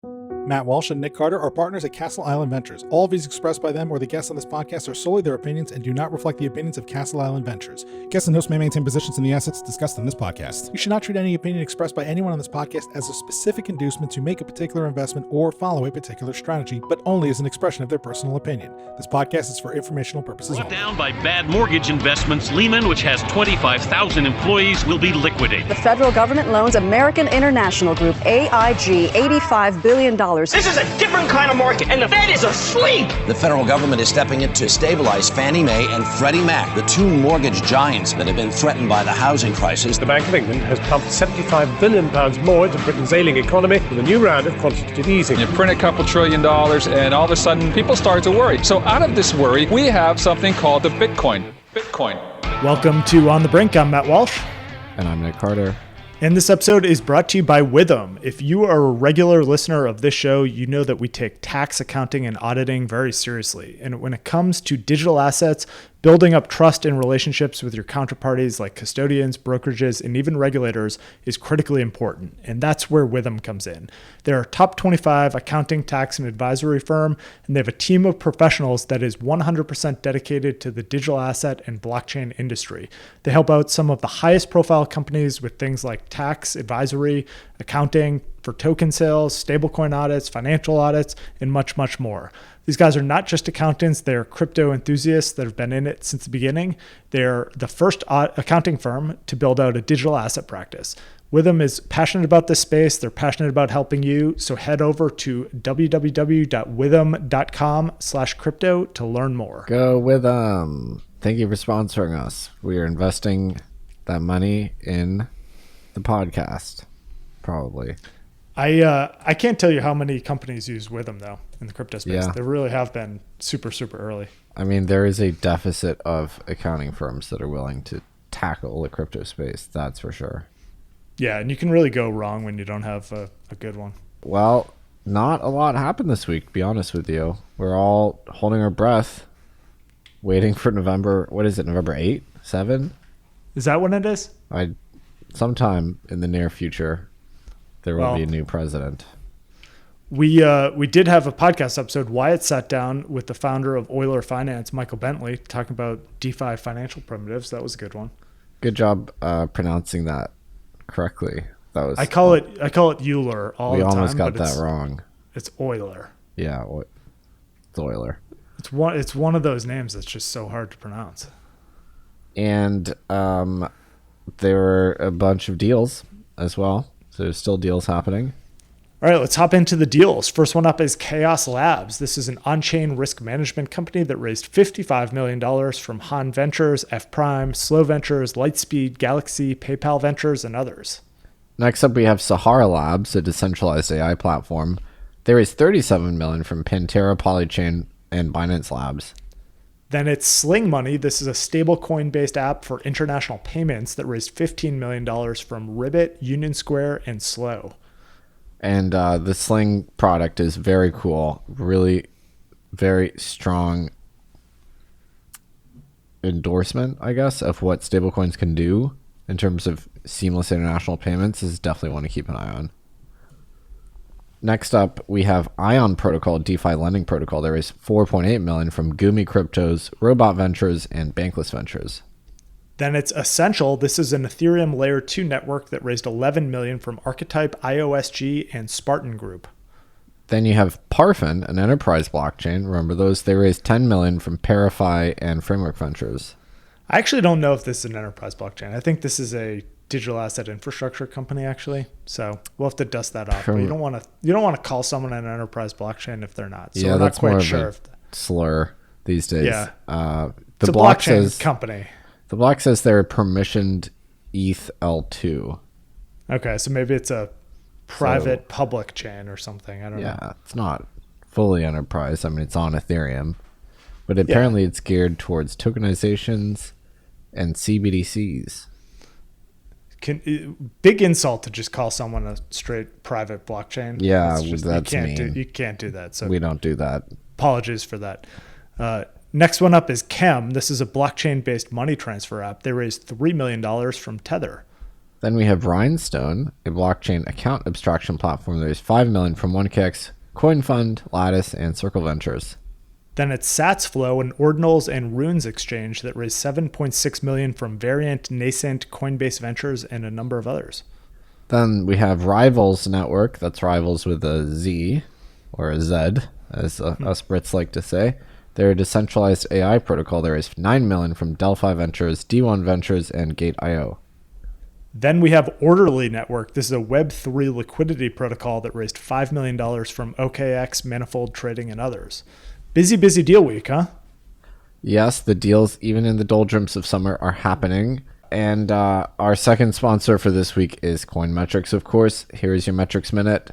Matt Walsh and Nick Carter are partners at Castle Island Ventures. All views expressed by them or the guests on this podcast are solely their opinions and do not reflect the opinions of Castle Island Ventures. Guests and hosts may maintain positions in the assets discussed in this podcast. You should not treat any opinion expressed by anyone on this podcast as a specific inducement to make a particular investment or follow a particular strategy, but only as an expression of their personal opinion. This podcast is for informational purposes only. Down by bad mortgage investments, Lehman, which has 25,000 employees, will be liquidated. The federal government loans American International Group, AIG, $85 billion. This is a different kind of market, and the Fed is asleep. The federal government is stepping in to stabilize Fannie Mae and Freddie Mac, the two mortgage giants that have been threatened by the housing crisis. The Bank of England has pumped £75 billion more into Britain's ailing economy with a new round of quantitative easing. You print a couple $1 trillion, and all of a sudden, people start to worry. So out of this worry, we have something called the Bitcoin. Welcome to On the Brink. I'm Matt Walsh. And I'm Nick Carter. And this episode is brought to you by Withum. If you are a regular listener of this show, you know that we take tax, accounting, and auditing very seriously. And when it comes to digital assets, building up trust and relationships with your counterparties like custodians, brokerages, and even regulators is critically important. And that's where Withum comes in. They're a top 25 accounting, tax, and advisory firm, and they have a team of professionals that is 100% dedicated to the digital asset and blockchain industry. They help out some of the highest profile companies with things like tax, advisory, accounting, for token sales, stablecoin audits, financial audits, and much, much more. These guys are not just accountants, they're crypto enthusiasts that have been in it since the beginning. They're the first accounting firm to build out a digital asset practice. Withum is passionate about this space. They're passionate about helping you. So head over to www.withum.com/crypto to learn more. Go Withum. Thank you for sponsoring us. We are investing that money in the podcast, probably. I can't tell you how many companies use Withum though in the crypto space. Yeah. They really have been super, super early. I mean, there is a deficit of accounting firms that are willing to tackle the crypto space. That's for sure. Yeah, and you can really go wrong when you don't have a good one. Well, not a lot happened this week, to be honest with you. We're all holding our breath, waiting for November. What is it, November 8, 7? Is that when it is? Sometime in the near future, there will be a new president. We did have a podcast episode. Wyatt sat down with the founder of Euler Finance, Michael Bentley, talking about DeFi financial primitives. That was a good one. Good job pronouncing that correctly. That was. I call it Euler all the time. We almost got that wrong. It's Euler. Yeah, it's Euler. It's one of those names that's just so hard to pronounce. And there were a bunch of deals as well. So there's still deals happening. All right, let's hop into the deals. First one up is Chaos Labs. This is an on-chain risk management company that raised $55 million from Han Ventures, F Prime, Slow Ventures, Lightspeed, Galaxy, PayPal Ventures, and others. Next up, we have Sahara Labs, a decentralized AI platform. They raised $37 million from Pantera, Polychain, and Binance Labs. Then it's Sling Money. This is a stablecoin-based app for international payments that raised $15 million from Ribbit, Union Square, and Slow. And the Sling product is very cool. Really very strong endorsement, I guess, of what stablecoins can do in terms of seamless international payments. Is definitely one to keep an eye on. Next up, we have Ion Protocol, DeFi lending protocol. There is $4.8 million from Gumi Cryptos, Robot Ventures, and Bankless Ventures. Then it's Essential. This is an Ethereum Layer 2 network that raised $11 million from Archetype, IOSG, and Spartan Group. Then you have Parfin, an enterprise blockchain. Remember those? They raised $10 million from Parify and Framework Ventures. I actually don't know if this is an enterprise blockchain. I think this is a digital asset infrastructure company, actually. So we'll have to dust that off. But you don't want to call someone an enterprise blockchain if they're not. So yeah, we're that's not quite more sure of a slur these days. Yeah, it's a blockchain company. The block says they're permissioned ETH L2. Okay, so maybe it's a private public chain or something. I don't know. Yeah, it's not fully enterprise. I mean, it's on Ethereum, but apparently it's geared towards tokenizations and CBDCs. Big insult to just call someone a straight private blockchain. Yeah, that's mean. You can't do that. So we don't do that. Apologies for that. Next one up is Chem. This is a blockchain-based money transfer app. They raised $3 million from Tether. Then we have Rhinestone, a blockchain account abstraction platform that raised $5 million from 1KX, Coin Fund, Lattice, and Circle Ventures. Then it's SatsFlow, an Ordinals and Runes exchange that raised $7.6 million from Variant, Nascent, Coinbase Ventures, and a number of others. Then we have Rivals Network, that's Rivals with a Z, or a Z, as us Brits like to say. They're a decentralized AI protocol that raised $9 million from Delphi Ventures, D1 Ventures, and Gate.io. Then we have Orderly Network. This is a Web3 liquidity protocol that raised $5 million from OKX, Manifold Trading, and others. Busy deal week, huh? Yes, the deals, even in the doldrums of summer, are happening. And our second sponsor for this week is Coinmetrics, of course. Here is your Metrics Minute.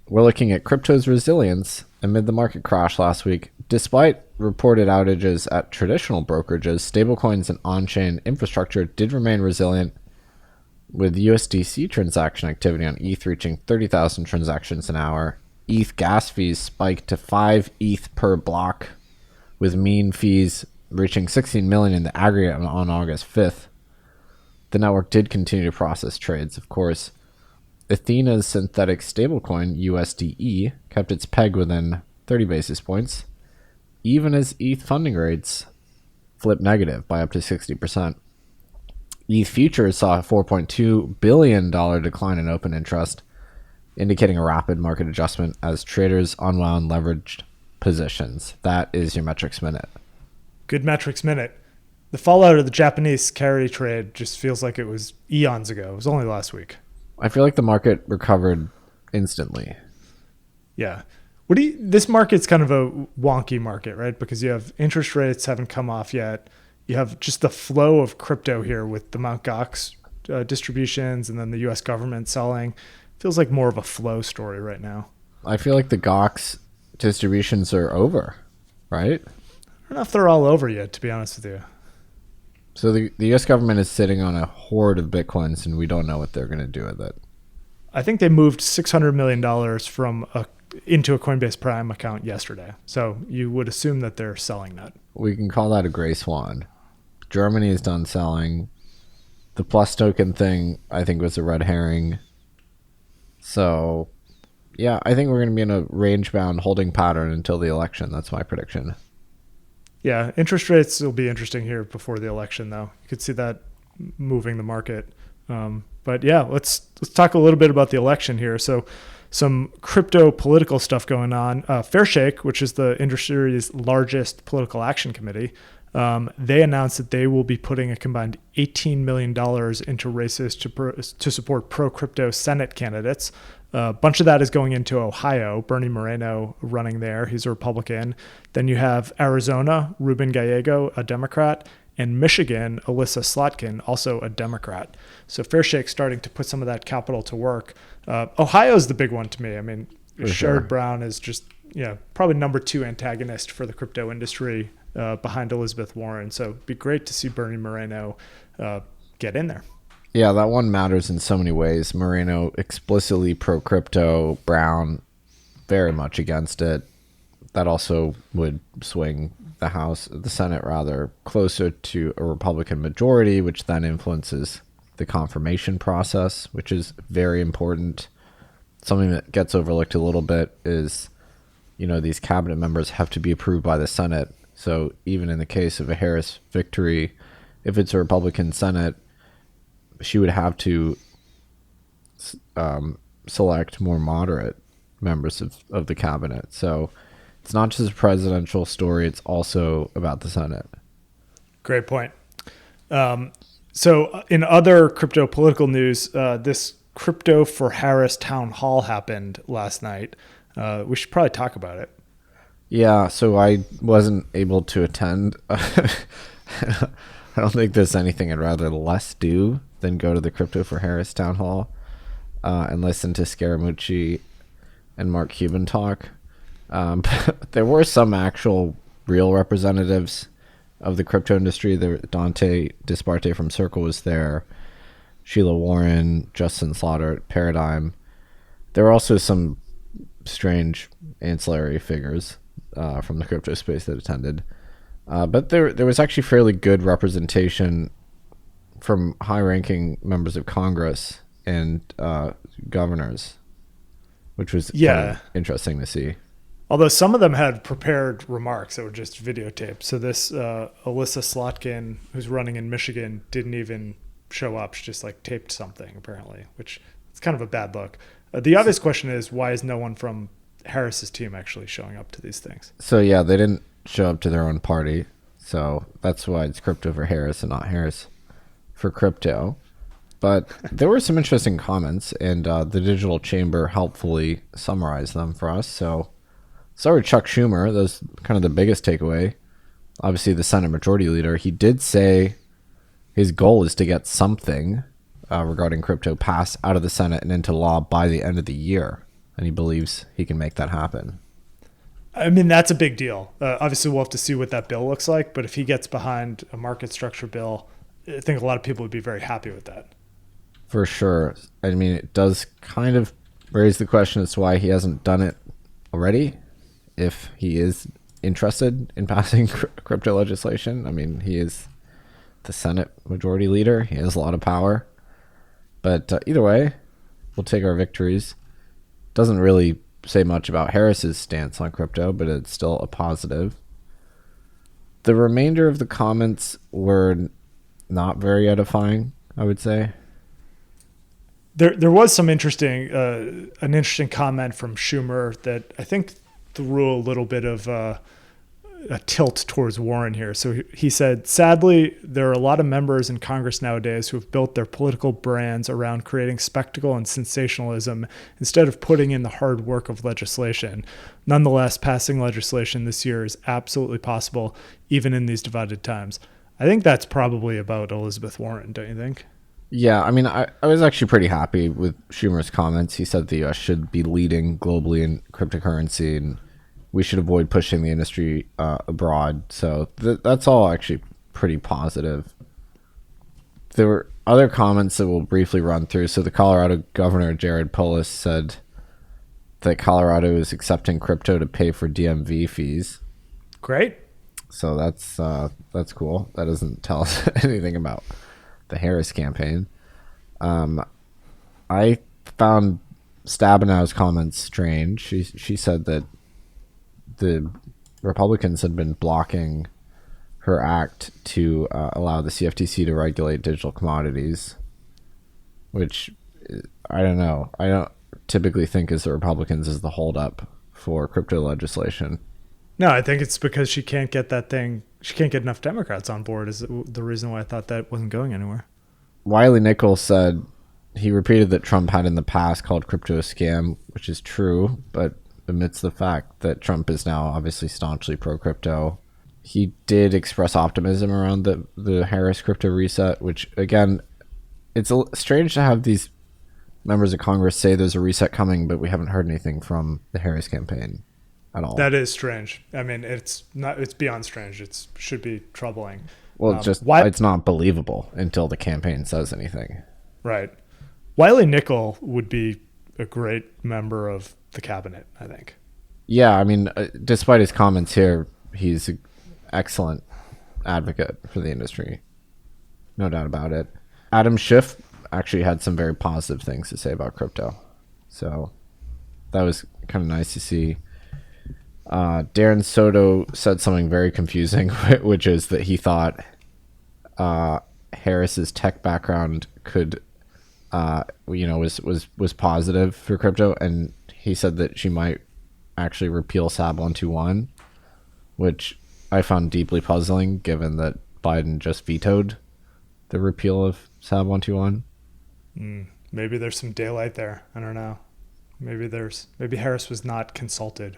We're looking at crypto's resilience amid the market crash last week. Despite reported outages at traditional brokerages, stablecoins and on-chain infrastructure did remain resilient, with USDC transaction activity on ETH reaching 30,000 transactions an hour. ETH gas fees spiked to 5 ETH per block, with mean fees reaching 16 million in the aggregate on August 5th. The network did continue to process trades, of course. Athena's synthetic stablecoin, USDE, kept its peg within 30 basis points, even as ETH funding rates flipped negative by up to 60%. ETH futures saw a $4.2 billion decline in open interest, indicating a rapid market adjustment as traders unwound leveraged positions. That is your Metrics Minute. Good Metrics Minute. The fallout of the Japanese carry trade just feels like it was eons ago. It was only last week. I feel like the market recovered instantly. Yeah. This market's kind of a wonky market, right? Because you have interest rates haven't come off yet. You have just the flow of crypto here with the Mt. Gox distributions and then the U.S. government selling. Feels like more of a flow story right now. I feel like the Gox distributions are over, right? I don't know if they're all over yet, to be honest with you. So the U.S. government is sitting on a hoard of Bitcoins, and we don't know what they're going to do with it. I think they moved $600 million into a Coinbase Prime account yesterday. So you would assume that they're selling that. We can call that a gray swan. Germany is done selling. The Plus token thing, I think, was a red herring. So, yeah, I think we're going to be in a range-bound holding pattern until the election. That's my prediction. Yeah, interest rates will be interesting here before the election, though. You could see that moving the market. But yeah, let's talk a little bit about the election here. So some crypto political stuff going on. Fairshake, which is the industry's largest political action committee, they announced that they will be putting a combined $18 million into races to support pro-crypto Senate candidates. A bunch of that is going into Ohio. Bernie Moreno running there. He's a Republican. Then you have Arizona, Ruben Gallego, a Democrat, and Michigan, Alyssa Slotkin, also a Democrat. So Fairshake's starting to put some of that capital to work. Ohio's the big one to me. I mean, Sherrod Brown is just, probably number 2 antagonist for the crypto industry behind Elizabeth Warren. So it'd be great to see Bernie Moreno get in there. Yeah, that one matters in so many ways. Moreno explicitly pro-crypto, Brown very much against it. That also would swing the Senate rather, closer to a Republican majority, which then influences the confirmation process, which is very important. Something that gets overlooked a little bit is, these cabinet members have to be approved by the Senate. So even in the case of a Harris victory, if it's a Republican Senate, she would have to select more moderate members of the cabinet. So it's not just a presidential story, it's also about the Senate. Great point. So in other crypto political news, this Crypto4Harris town hall happened last night. We should probably talk about it. Yeah, so I wasn't able to attend. I don't think there's anything I'd rather less do than go to the Crypto4Harris town hall and listen to Scaramucci and Mark Cuban talk. But there were some actual real representatives of the crypto industry. Dante Disparte from Circle was there, Sheila Warren, Justin Slaughter at Paradigm. There were also some strange ancillary figures from the crypto space that attended. But there was actually fairly good representation from high-ranking members of Congress and governors, which was kind of interesting to see. Although some of them had prepared remarks that were just videotaped. So this Alyssa Slotkin, who's running in Michigan, didn't even show up. She just like taped something apparently, which it's kind of a bad look. The obvious question is, why is no one from Harris's team actually showing up to these things? So yeah, they didn't show up to their own party. So that's why it's Crypto4Harris and not Harris for crypto. But there were some interesting comments, and the Digital Chamber helpfully summarized them for us. So start with Chuck Schumer. That was kind of the biggest takeaway. Obviously, the Senate Majority Leader. He did say his goal is to get something regarding crypto passed out of the Senate and into law by the end of the year. And he believes he can make that happen. I mean, that's a big deal. Obviously, we'll have to see what that bill looks like. But if he gets behind a market structure bill, I think a lot of people would be very happy with that. For sure. I mean, it does kind of raise the question as to why he hasn't done it already, if he is interested in passing crypto legislation. I mean, he is the Senate Majority Leader. He has a lot of power. But either way, we'll take our victories. Doesn't really say much about Harris's stance on crypto, but it's still a positive. The remainder of the comments were not very edifying, I would say. There was some interesting, an interesting comment from Schumer that I think threw a little bit of a tilt towards Warren here. So he said, sadly, there are a lot of members in Congress nowadays who have built their political brands around creating spectacle and sensationalism instead of putting in the hard work of legislation. Nonetheless, passing legislation this year is absolutely possible, even in these divided times. I think that's probably about Elizabeth Warren, don't you think? Yeah, I mean, I was actually pretty happy with Schumer's comments. He said the U.S. should be leading globally in cryptocurrency, and we should avoid pushing the industry abroad. So that's all actually pretty positive. There were other comments that we'll briefly run through. So the Colorado Governor, Jared Polis, said that Colorado is accepting crypto to pay for DMV fees. Great. So that's cool. That doesn't tell us anything about the Harris campaign. I found Stabenow's comments strange. She said that the Republicans had been blocking her act to allow the CFTC to regulate digital commodities, which I don't know. I don't typically think as the Republicans is the holdup for crypto legislation. No, I think it's because she can't get that thing. She can't get enough Democrats on board is the reason why I thought that wasn't going anywhere. Wiley Nichols said he repeated that Trump had in the past called crypto a scam, which is true, but amidst the fact that Trump is now obviously staunchly pro-crypto. He did express optimism around the Harris crypto reset, which, again, it's strange to have these members of Congress say there's a reset coming, but we haven't heard anything from the Harris campaign at all. That is strange. I mean, it's beyond strange. It should be troubling. Well, it's not believable until the campaign says anything. Right. Wiley Nichols would be a great member of the cabinet, I think. Yeah, I mean, despite his comments here, he's an excellent advocate for the industry. No doubt about it. Adam Schiff actually had some very positive things to say about crypto. So that was kind of nice to see. Darren Soto said something very confusing, which is that he thought Harris's tech background could, was positive for crypto, and he said that she might actually repeal SAB 121, which I found deeply puzzling, given that Biden just vetoed the repeal of SAB 121. Maybe there's some daylight there. I don't know. Maybe Harris was not consulted.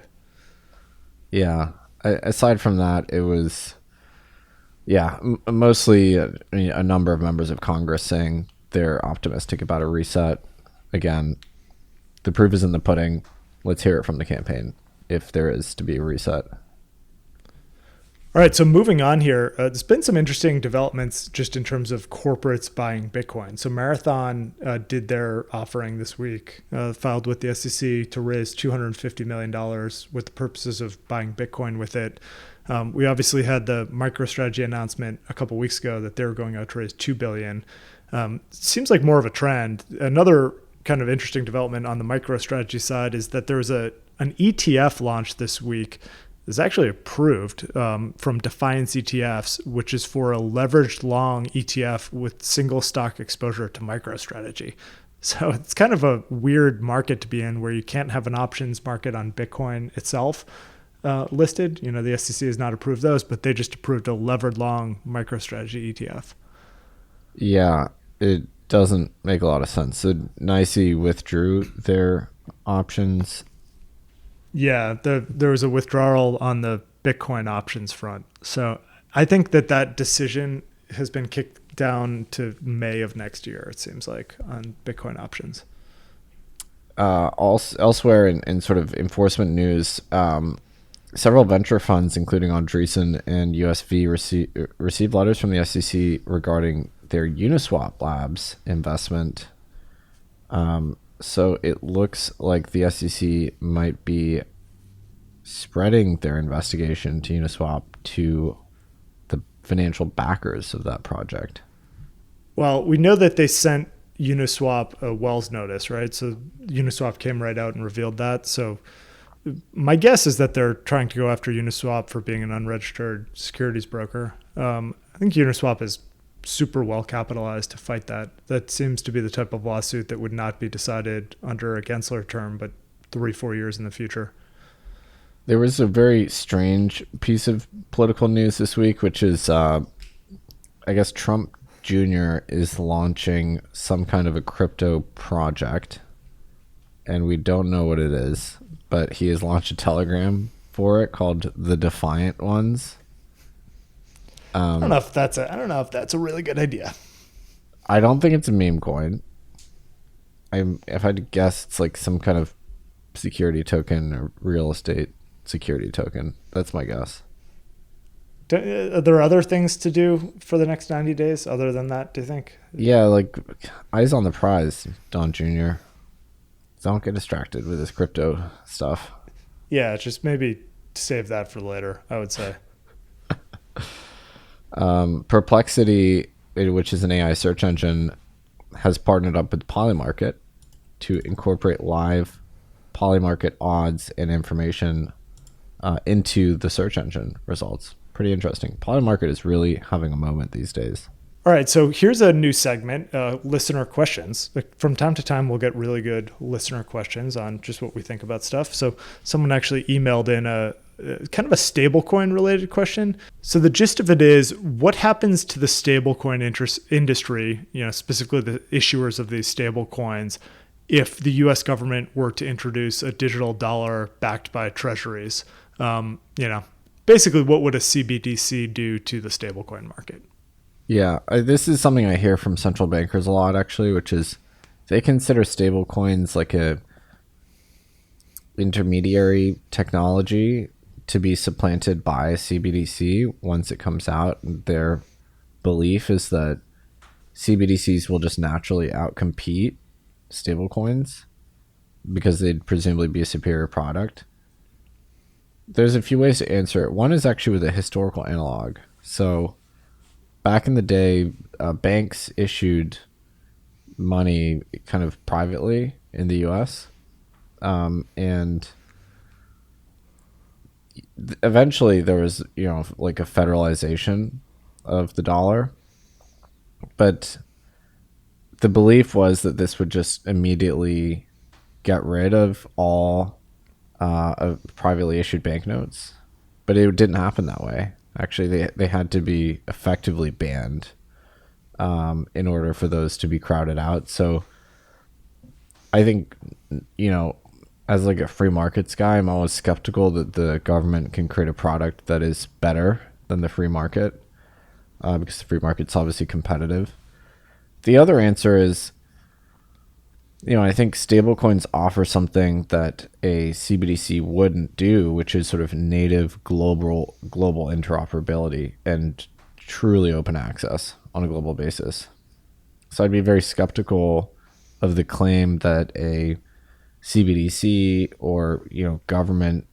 Yeah. Aside from that, it was, mostly a number of members of Congress saying they're optimistic about a reset. Again, the proof is in the pudding. Let's hear it from the campaign if there is to be a reset. All right, so moving on here, there's been some interesting developments just in terms of corporates buying Bitcoin. So Marathon did their offering this week, filed with the SEC to raise $250 million with the purposes of buying Bitcoin with it. We obviously had the MicroStrategy announcement a couple weeks ago that they were going out to raise $2 billion. Seems like more of a trend. Another kind of interesting development on the MicroStrategy side is that there was an ETF launched this week. It's actually approved from Defiance ETFs, which is for a leveraged long ETF with single stock exposure to MicroStrategy. So it's kind of a weird market to be in where you can't have an options market on Bitcoin itself listed. You know, the SEC has not approved those, but they just approved a levered long MicroStrategy ETF. Yeah, it doesn't make a lot of sense. So NYSE withdrew their options. Yeah, there was a withdrawal on the Bitcoin options front. So I think that decision has been kicked down to May of next year, it seems like, on Bitcoin options. Elsewhere in sort of enforcement news, several venture funds, including Andreessen and USV, received letters from the SEC regarding their Uniswap Labs investment. So it looks like the SEC might be spreading their investigation to Uniswap to the financial backers of that project. Well, we know that they sent Uniswap a Wells notice, right? So Uniswap came right out and revealed that. So my guess is that they're trying to go after Uniswap for being an unregistered securities broker. I think Uniswap is super well capitalized to fight that. That seems to be the type of lawsuit that would not be decided under a Gensler term, but 3-4 years in the future. There was a very strange piece of political news this week, which is, I guess Trump Jr. is launching some kind of a crypto project, and we don't know what it is, but he has launched a Telegram for it called the Defiant Ones. I don't know if that's a really good idea. I don't think it's a meme coin. If I had to guess, it's like some kind of security token or real estate security token. That's my guess. Are there other things to do for the next 90 days other than that, do you think? Yeah, like eyes on the prize, Don Jr. Don't get distracted with this crypto stuff. Yeah, just maybe save that for later, I would say. Perplexity, which is an AI search engine, has partnered up with Polymarket to incorporate live Polymarket odds and information into the search engine results. Pretty interesting. Polymarket is really having a moment these days. All right, so here's a new segment, listener questions. From time to time, we'll get really good listener questions on just what we think about stuff. So someone actually emailed in a kind of a stablecoin related question. So the gist of it is, what happens to the stablecoin industry, you know, specifically the issuers of these stablecoins, if the U.S. government were to introduce a digital dollar backed by treasuries? You know, basically, what would a CBDC do to the stablecoin market? Yeah, this is something I hear from central bankers a lot, actually, which is they consider stablecoins like a intermediary technology to be supplanted by a CBDC once it comes out. Their belief is that CBDCs will just naturally outcompete stablecoins because they'd presumably be a superior product. There's a few ways to answer it. One is actually with a historical analog. So back in the day, banks issued money kind of privately in the US. And eventually there was, you know, like a federalization of the dollar. But the belief was that this would just immediately get rid of all of privately issued banknotes. But it didn't happen that way. Actually, they had to be effectively banned in order for those to be crowded out. So I think, you know, as like a free markets guy, I'm always skeptical that the government can create a product that is better than the free market because the free market's obviously competitive. The other answer is, you know, I think stablecoins offer something that a CBDC wouldn't do, which is sort of native global interoperability and truly open access on a global basis. So I'd be very skeptical of the claim that a CBDC or, you know, government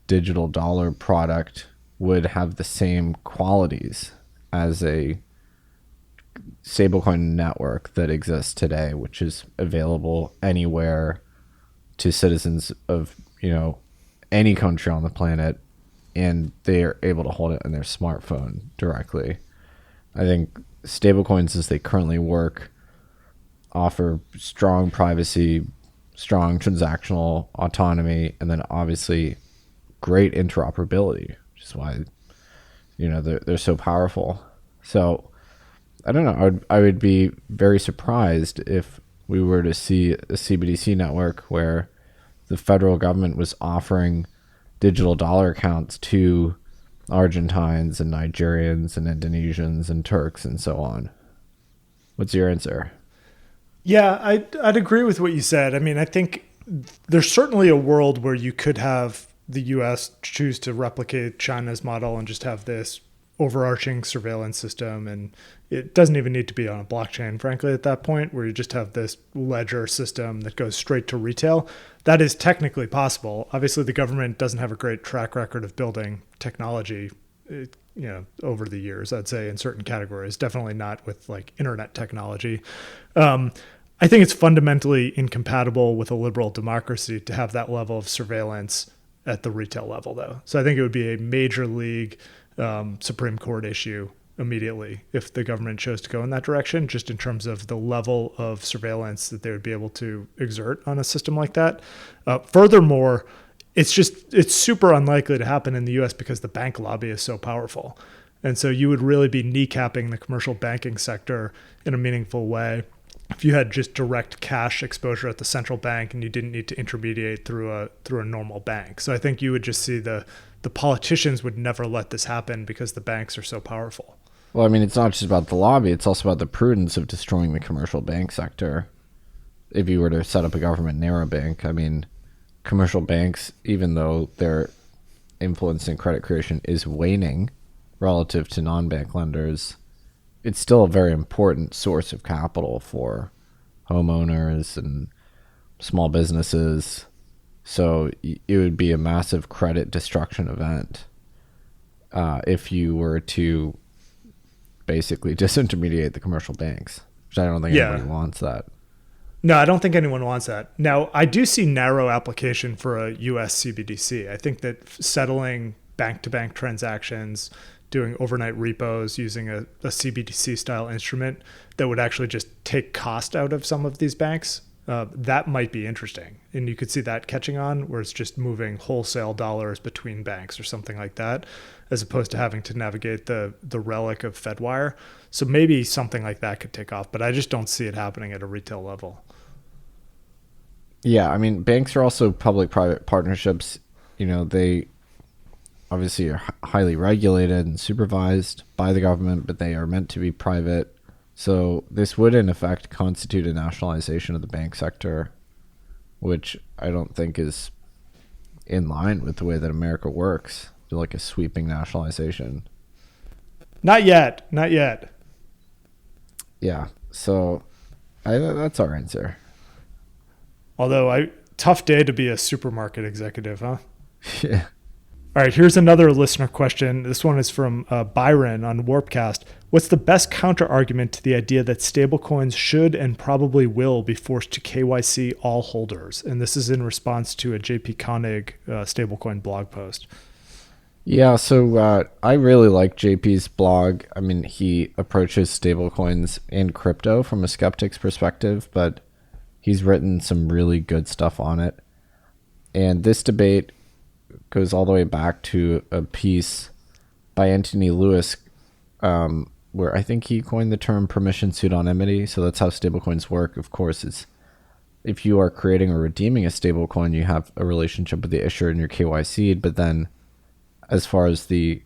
digital dollar product would have the same qualities as a stablecoin network that exists today, which is available anywhere to citizens of, any country on the planet, and they are able to hold it on their smartphone directly. I think stablecoins as they currently work offer strong privacy, strong transactional autonomy, and then obviously great interoperability, which is why they're so powerful. So I don't know. I would be very surprised if we were to see a CBDC network where the federal government was offering digital dollar accounts to Argentines and Nigerians and Indonesians and Turks and so on. What's your answer? Yeah, I'd agree with what you said. I mean, I think there's certainly a world where you could have the U.S. choose to replicate China's model and just have this overarching surveillance system, and it doesn't even need to be on a blockchain, frankly, at that point, where you just have this ledger system that goes straight to retail. That is technically possible. Obviously, the government doesn't have a great track record of building technology, over the years, I'd say, in certain categories. Definitely not with like internet technology. I think it's fundamentally incompatible with a liberal democracy to have that level of surveillance at the retail level, though. So I think it would be a major league Supreme Court issue immediately if the government chose to go in that direction, just in terms of the level of surveillance that they would be able to exert on a system like that. Furthermore, it's super unlikely to happen in the US because the bank lobby is so powerful. And so you would really be kneecapping the commercial banking sector in a meaningful way if you had just direct cash exposure at the central bank and you didn't need to intermediate through a normal bank. So I think you would just see the politicians would never let this happen because the banks are so powerful. Well, I mean, it's not just about the lobby. It's also about the prudence of destroying the commercial bank sector. If you were to set up a government narrow bank, I mean, commercial banks, even though their influence in credit creation is waning relative to non-bank lenders, it's still a very important source of capital for homeowners and small businesses. So it would be a massive credit destruction event if you were to basically disintermediate the commercial banks, which I don't think anybody wants that. No, I don't think anyone wants that. Now, I do see narrow application for a US CBDC. I think that settling bank-to-bank transactions, doing overnight repos using a CBDC style instrument that would actually just take cost out of some of these banks, that might be interesting. And you could see that catching on, where it's just moving wholesale dollars between banks or something like that, as opposed to having to navigate the relic of Fedwire. So maybe something like that could take off, but I just don't see it happening at a retail level. Yeah, I mean, banks are also public-private partnerships. They obviously are highly regulated and supervised by the government, but they are meant to be private. So this would, in effect, constitute a nationalization of the bank sector, which I don't think is in line with the way that America works, like a sweeping nationalization. Not yet. Yeah, so that's our answer. Although, tough day to be a supermarket executive, huh? Yeah. All right, here's another listener question. This one is from Byron on Warpcast. What's the best counter argument to the idea that stablecoins should and probably will be forced to KYC all holders? And this is in response to a JP Koenig stablecoin blog post. Yeah, so I really like JP's blog. I mean, he approaches stablecoins and crypto from a skeptic's perspective, but he's written some really good stuff on it. And this debate goes all the way back to a piece by Anthony Lewis, where I think he coined the term permission pseudonymity. So that's how stablecoins work. Of course, it's if you are creating or redeeming a stablecoin, you have a relationship with the issuer and your KYC'd. But then as far as the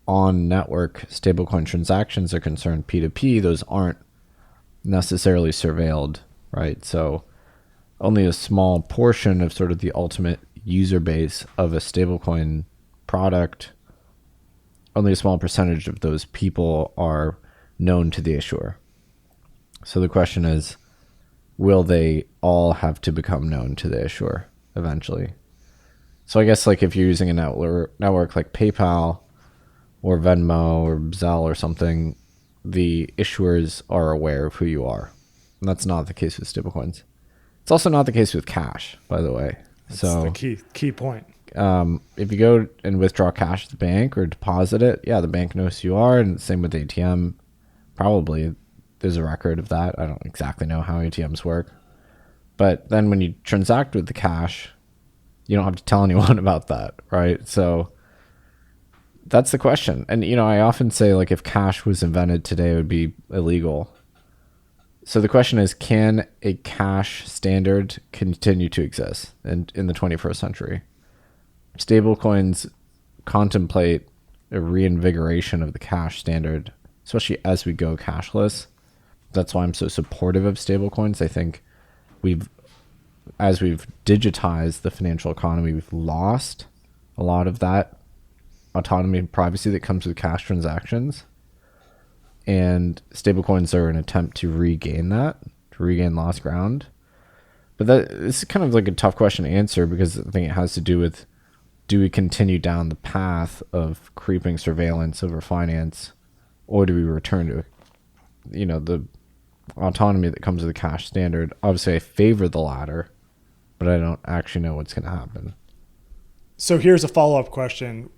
on-network stablecoin transactions are concerned, P2P, those aren't necessarily surveilled, right? So only a small portion of sort of the ultimate user base of a stablecoin product, only a small percentage of those people are known to the issuer. So the question is, will they all have to become known to the issuer eventually? So I guess like if you're using a network like PayPal, or Venmo or Zelle or something, the issuers are aware of who you are. And that's not the case with stablecoins. It's also not the case with cash, by the way. That's so the key point. If you go and withdraw cash at the bank or deposit it, yeah, the bank knows who you are, and same with ATM. Probably there's a record of that. I don't exactly know how ATMs work. But then when you transact with the cash, you don't have to tell anyone about that, right? So that's the question. And, I often say, like, if cash was invented today, it would be illegal. So the question is, can a cash standard continue to exist in the 21st century? Stablecoins contemplate a reinvigoration of the cash standard, especially as we go cashless. That's why I'm so supportive of stablecoins. I think as we've digitized the financial economy, we've lost a lot of that autonomy and privacy that comes with cash transactions. And stablecoins are an attempt to regain lost ground. But this is kind of like a tough question to answer, because I think it has to do with, do we continue down the path of creeping surveillance over finance, or do we return to, the autonomy that comes with the cash standard? Obviously, I favor the latter, but I don't actually know what's going to happen. So here's a follow-up question.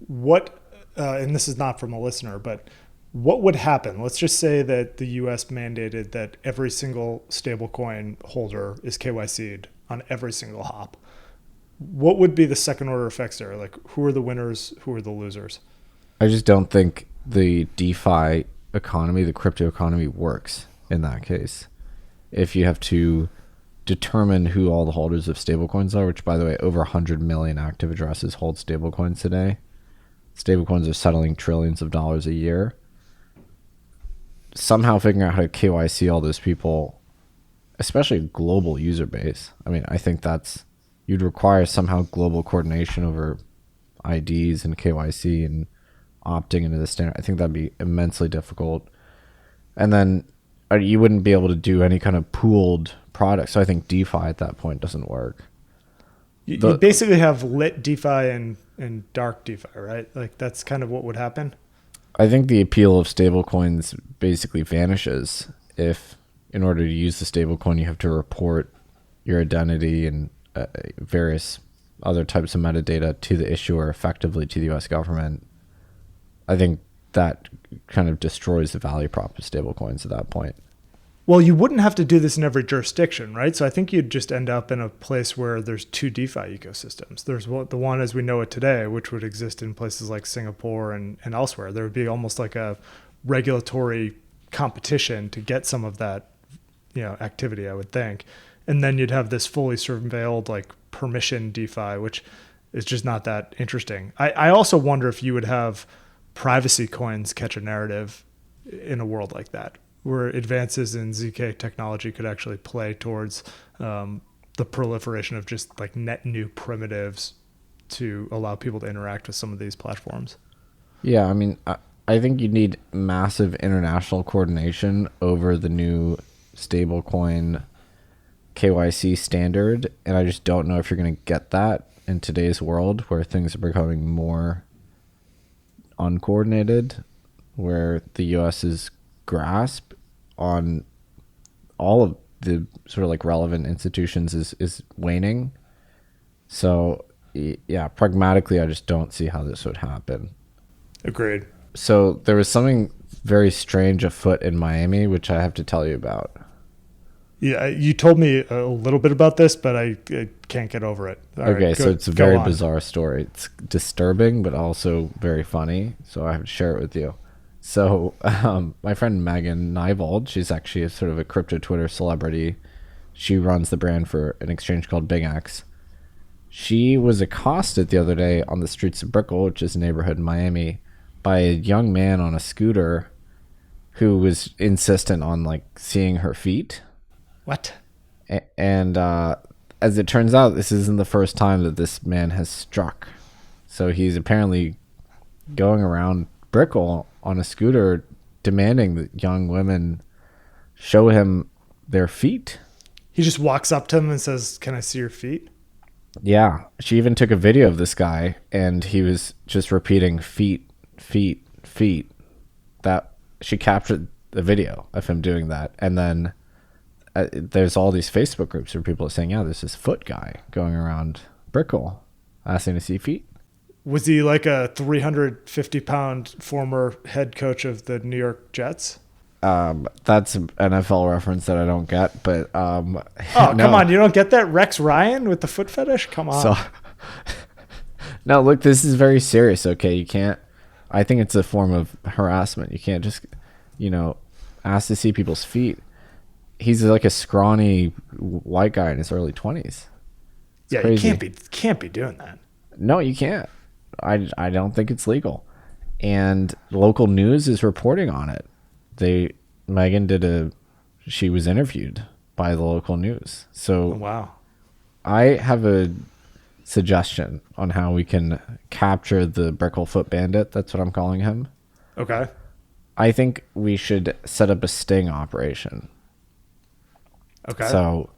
And this is not from a listener, but what would happen? Let's just say that the U.S. mandated that every single stablecoin holder is KYC'd on every single hop. What would be the second order effects there? Like, who are the winners? Who are the losers? I just don't think the DeFi economy, the crypto economy, works in that case. If you have to determine who all the holders of stablecoins are, which, by the way, over 100 million active addresses hold stablecoins today. Stablecoins are settling trillions of dollars a year. Somehow figuring out how to KYC all those people, especially a global user base. I mean, I think you'd require somehow global coordination over IDs and KYC and opting into the standard. I think that'd be immensely difficult. And then you wouldn't be able to do any kind of pooled product. So I think DeFi at that point doesn't work. You basically have lit DeFi and dark DeFi, right? Like, that's kind of what would happen. I think the appeal of stablecoins basically vanishes if, in order to use the stablecoin, you have to report your identity and various other types of metadata to the issuer, effectively to the U.S. government. I think that kind of destroys the value prop of stablecoins at that point. Well, you wouldn't have to do this in every jurisdiction, right? So I think you'd just end up in a place where there's two DeFi ecosystems. There's the one as we know it today, which would exist in places like Singapore and elsewhere. There would be almost like a regulatory competition to get some of that, activity, I would think. And then you'd have this fully surveilled, like, permission DeFi, which is just not that interesting. I also wonder if you would have privacy coins catch a narrative in a world like that, where advances in ZK technology could actually play towards the proliferation of just like net new primitives to allow people to interact with some of these platforms. Yeah, I mean, I think you need massive international coordination over the new stablecoin KYC standard, and I just don't know if you're going to get that in today's world where things are becoming more uncoordinated, where the US's grasp on all of the sort of like relevant institutions is waning. So yeah, pragmatically, I just don't see how this would happen. Agreed. So there was something very strange afoot in Miami, which I have to tell you about. Yeah, you told me a little bit about this, but I can't get over it. So it's a very bizarre story. It's disturbing, but also very funny. So I have to share it with you. So my friend Megan Neivold, she's actually a sort of a crypto Twitter celebrity. She runs the brand for an exchange called Big X. She was accosted the other day on the streets of Brickell, which is a neighborhood in Miami, by a young man on a scooter who was insistent on like seeing her feet. What? And as it turns out, this isn't the first time that this man has struck. So he's apparently going around Brickell on a scooter demanding that young women show him their feet. He just walks up to him and says, "Can I see your feet?" Yeah. She even took a video of this guy, and he was just repeating feet, feet, feet, that she captured the video of him doing that. And then there's all these Facebook groups where people are saying, yeah, there's this foot guy going around Brickell asking to see feet. Was he like a 350-pound former head coach of the New York Jets? That's an NFL reference that I don't get, but no. Come on, you don't get that? Rex Ryan with the foot fetish? Come on. So, no, look, this is very serious. Okay, you can't. I think it's a form of harassment. You can't just, ask to see people's feet. He's like a scrawny white guy in his early 20s. Yeah, crazy. You can't be doing that. No, you can't. I don't think it's legal. And local news is reporting on it. Megan she was interviewed by the local news. So wow. I have a suggestion on how we can capture the Brickell foot bandit. That's what I'm calling him. Okay. I think we should set up a sting operation. Okay. So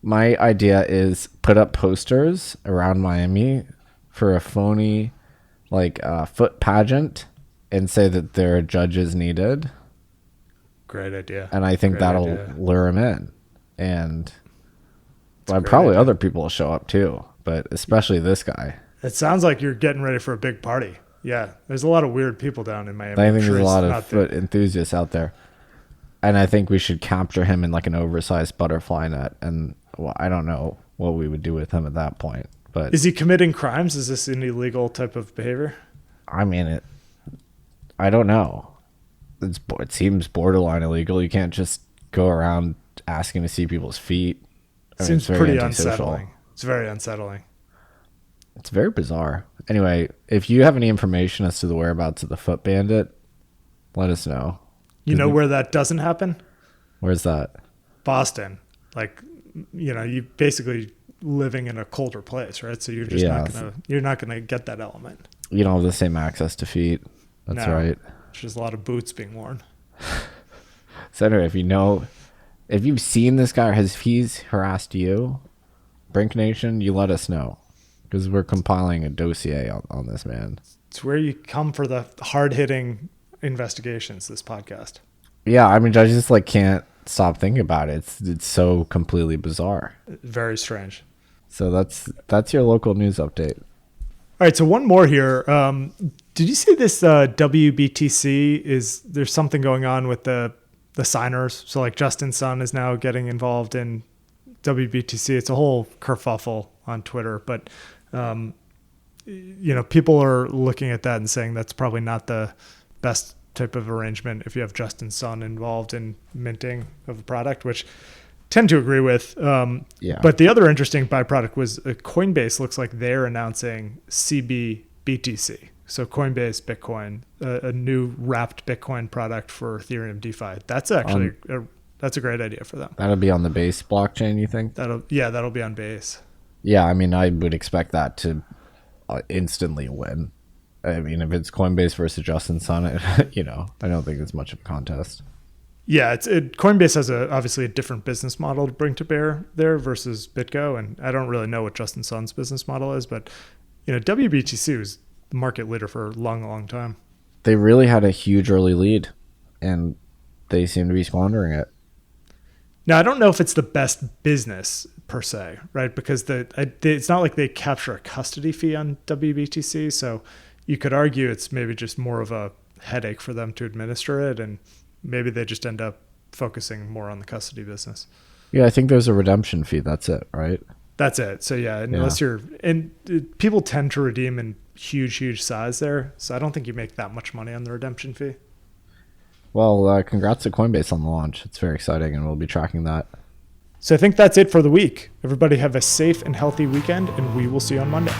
my idea is put up posters around Miami for a phony foot pageant and say that there are judges needed. Great idea. And I think that'll lure him in. And probably other people will show up too, but especially this guy. It sounds like you're getting ready for a big party. Yeah, there's a lot of weird people down in Miami. I think there's a lot of foot enthusiasts out there. And I think we should capture him in like an oversized butterfly net. And I don't know what we would do with him at that point. But is he committing crimes? Is this an illegal type of behavior? I mean, I don't know. It seems borderline illegal. You can't just go around asking to see people's feet. Seems pretty unsettling. It's very unsettling. It's very bizarre. Anyway, if you have any information as to the whereabouts of the foot bandit, let us know. You know where that doesn't happen? Where's that? Boston. You basically living in a colder place, right? So you're just not gonna get that element. You don't have the same access to feet. That's right. There's just a lot of boots being worn. So anyway, if you've seen this guy or he's harassed you, Brink Nation, you let us know. Because we're compiling a dossier on this man. It's where you come for the hard-hitting investigations, this podcast. Yeah, I mean, I just can't stop thinking about it. It's so completely bizarre. Very strange. So that's your local news update. All right, so one more here. Did you see this WBTC? There's something going on with the signers? So Justin Sun is now getting involved in WBTC. It's a whole kerfuffle on Twitter, but people are looking at that and saying that's probably not the best type of arrangement if you have Justin Sun involved in minting of a product, which I tend to agree with. But the other interesting byproduct was Coinbase looks like they're announcing CBDCs. So Coinbase Bitcoin, a new wrapped Bitcoin product for Ethereum DeFi. That's actually that's a great idea for them. That'll be on the Base blockchain, you think? That'll be on Base. Yeah, I mean, I would expect that to instantly win. I mean, if it's Coinbase versus Justin Sun, I don't think it's much of a contest. Yeah, Coinbase has obviously a different business model to bring to bear there versus BitGo, and I don't really know what Justin Sun's business model is, but WBTC was the market leader for a long, long time. They really had a huge early lead, and they seem to be squandering it. Now, I don't know if it's the best business per se, right? Because it's not like they capture a custody fee on WBTC, so you could argue it's maybe just more of a headache for them to administer it, and maybe they just end up focusing more on the custody business. Yeah, I think there's a redemption fee. That's it, right? That's it. So unless people tend to redeem in huge size there, so I don't think you make that much money on the redemption fee. Well, congrats to Coinbase on the launch. It's very exciting, and we'll be tracking that. So I think that's it for the week. Everybody have a safe and healthy weekend, and we will see you on Monday.